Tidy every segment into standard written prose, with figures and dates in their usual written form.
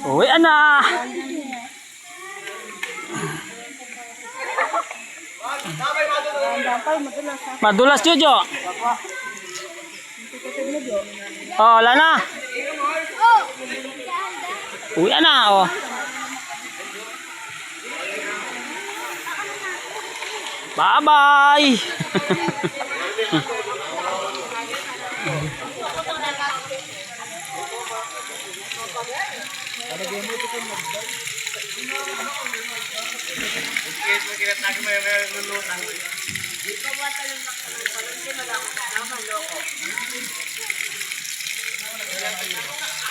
Uwi na. Madulas Jojo. Oh, wala na. Uwi na, oh. Bye-bye.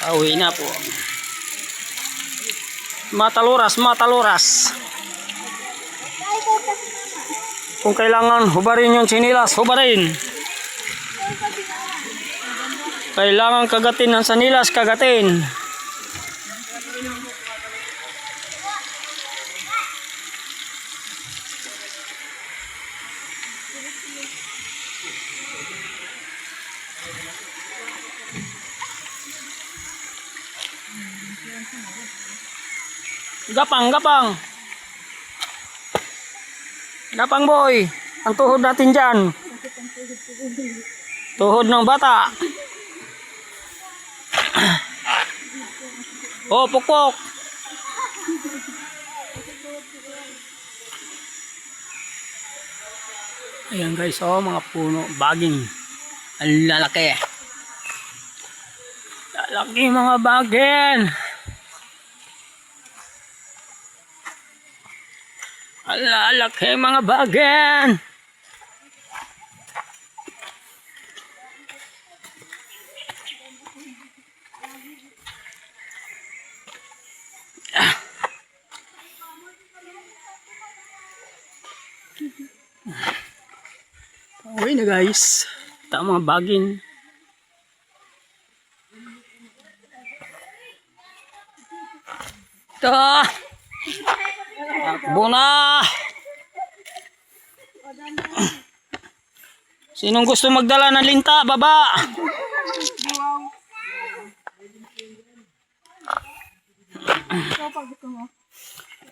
Uwi na po. Mataluras, mataluras. Kung kailangan hubarin yung sinilas, hubarin. Kailangan kagatin ng sinilas, kagatin. Gapang, gapang. Gapang boy. Ang tuhod natin dyan. Tuhod ng bata. Oh, pukpok. Ayan guys, oh, mga puno. Baging. Ang lalaki. Lalaki mga bagin. Alalaki mga bagin. Uwi na guys. Ito mga bagin. Ito. Takbo na. Sinong gusto magdala ng linta? Baba.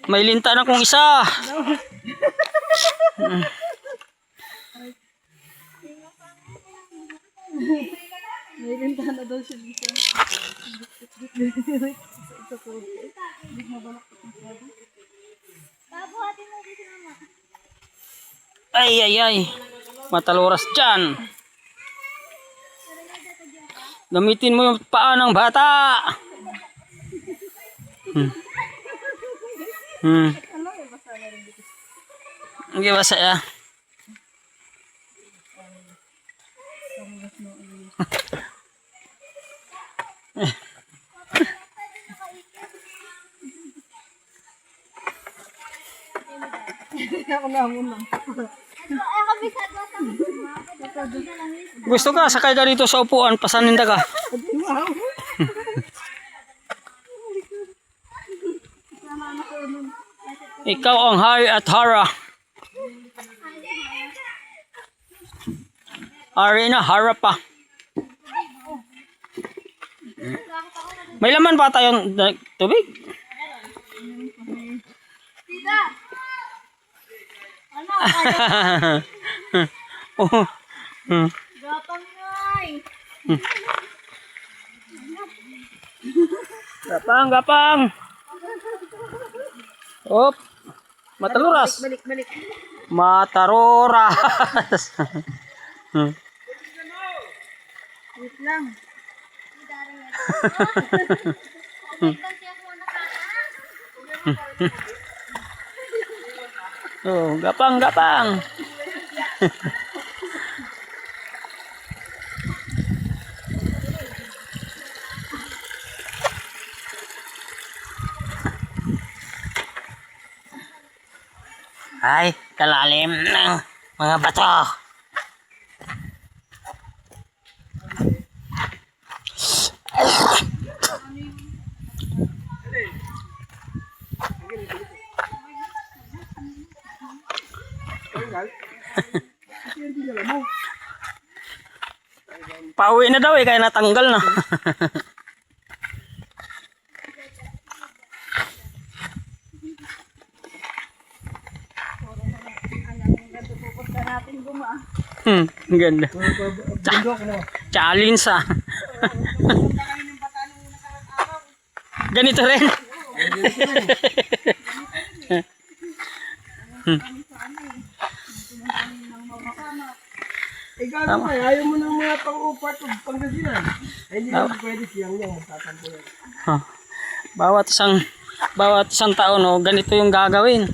May linta na kung isa. May linta na daw siya dito. Ay, ay, ay. Mataluras dyan. Gamitin mo yung paa ng bata. Hindi basa ya. Ako nga muna. Gusto ka, sakay ka dito sa upuan, pasaninda ka. Ikaw ang hari at hara. Hari na, hara pa. May laman ba tayong tubig? Oh. Gapang ngay. Gapang, gapang. Op. Mataluras. Balik. Mataroras. Wait lang. Oh, gapang, gapang. Ay, kalalim ng mga bato. Pauwi na daw eh, kaya natanggal na. Ang ganda. Bundok mo. Challenge ah. Ganito rin. Eh gano'n ka, ayaw mo ng mga pang-upat o Pangasinan. Ay hindi naman pwede siyang yan, magtatampo yan. Ah, bawat isang taon no, ganito yung gagawin.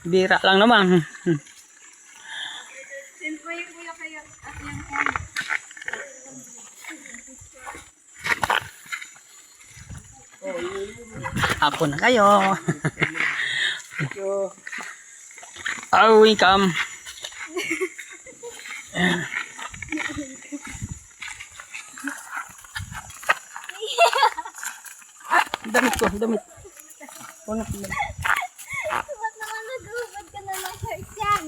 Bira lang naman. Siyempre yung kuya kayo at yung Apo na kayo. Oh, welcome. Damit ko, damit. Puno, damit. Ba't naman nag-ubad ka na ng shirt yan?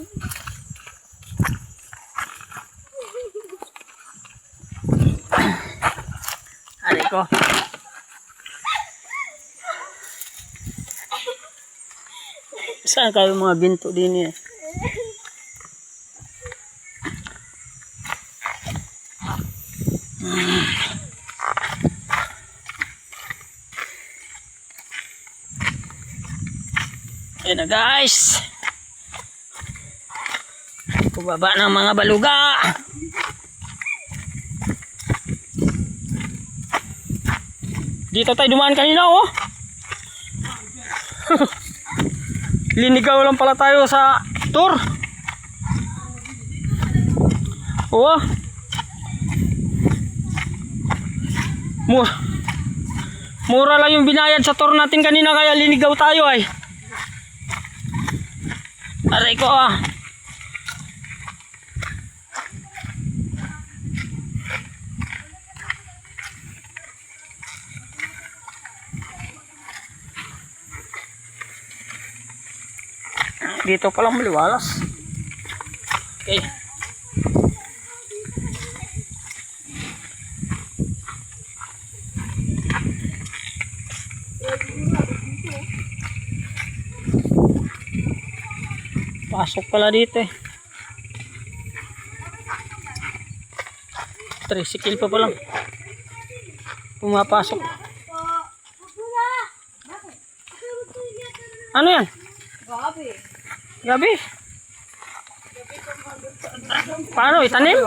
Aray ko. Saan kayo mga ginto din eh? Ayan na guys. Kubaba ng mga baluga. Dito tayo dumaan kanina oh. Linigaw lang pala tayo sa tour. Oo. Mura lang yung binayad sa tour natin kanina kaya linigaw tayo ay. Aray ko ah. Dito pa lang maliwalas. Okay. Pasok pala dito eh. Tricycle pa lang. Pumapasok. Ano yan? Gabi. Gabi. Paano itanim?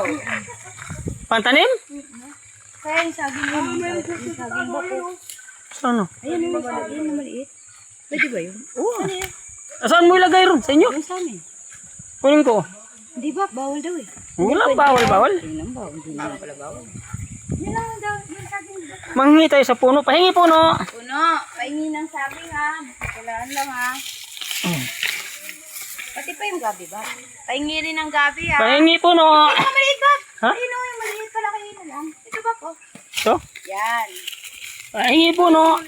Pantanim? Kaya yung saging yun. Yung saging ba po? Ano? Ayan yung saging na maliit. Pwede ba yun? Oo. Ano yan? Saan mo ilagay ron? Sa inyo? Yung sa amin. Kunin ko. Hindi ba? Bawal daw eh. Wala bawal. Hindi naman bawal. Hindi naman pala bawal. Yan lang daw. Yung saging. Manghingi tayo sa puno. Pahingi puno. Puno. Pahingi ng saging ha. Kalaan lang ha. Pati pa yung gabi ba? Pahingi rin ng gabi ha. Pahingi puno. Ito maliit ba? Ha? Ayun o, yung maliit pala kayo na lang. Ito ba po? So, Yan. pahingi puno.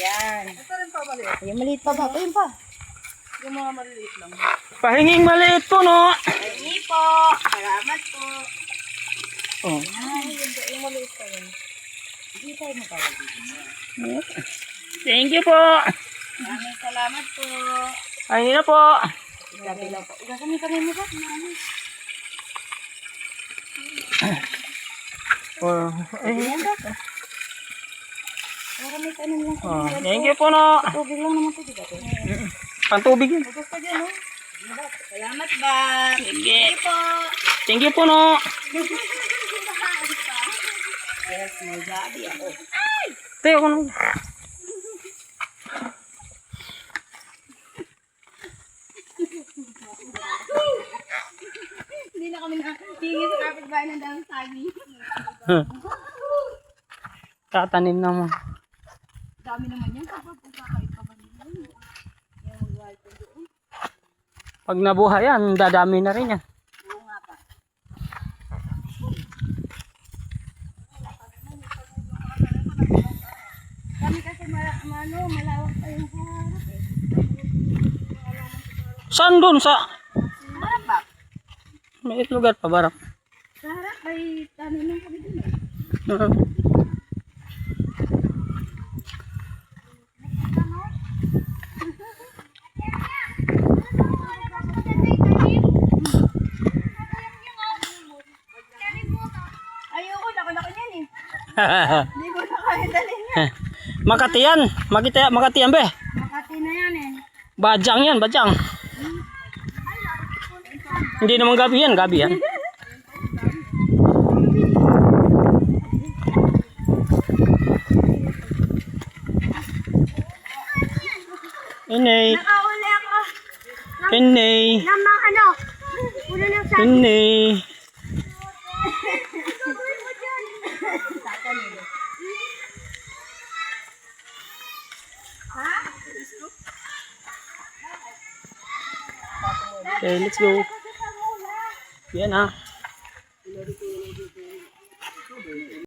Yan. Ito rin pa maliit. Yung maliit pa ba? Ayun pa. Yung mga maliit lang. Pahinging maliit puno. Pahingi po. Salamat po. Oh. Ay, yung maliit pa yun. Hindi tayo magkawal dito. Thank you po. Maraming salamat po. Pahingi na po. Gabi lang po. Kami mo ba? Marami. Oh, Ayan ba? Marami tanim lang. oh, thank you puno. Tubig lang naman po, di ba? Pantubig yun. Tapos pa dyan, oh. Salamat ba? Sige. Po. Thank you puno. Yes, may gabi ako. Tayo ko nung. Hindi na kami nahingi sa kapitbahay ng dalang saging. Tatanim naman. Dami naman yan. Kapag kakait pa ba nila? Yan, mag-wild po doon. Pag nabuhay yan, dadami na rin yan. Oo nga pa. Kami kasi malawak pa yung harap eh. Saan doon sa Harap ba? may lugar pa barang? Sa harap may tanim kami dun eh. Hindi ko na kaya dalhin. Makati yan. Makati yan, be. Makati na yan eh. Bajang yan, bajang. Hindi naman gabi yan, gabi yan. Inay, Nakauli ako inay, ng mga ano. Ulo ng sa... inay. Okay, let's go. Yan ha.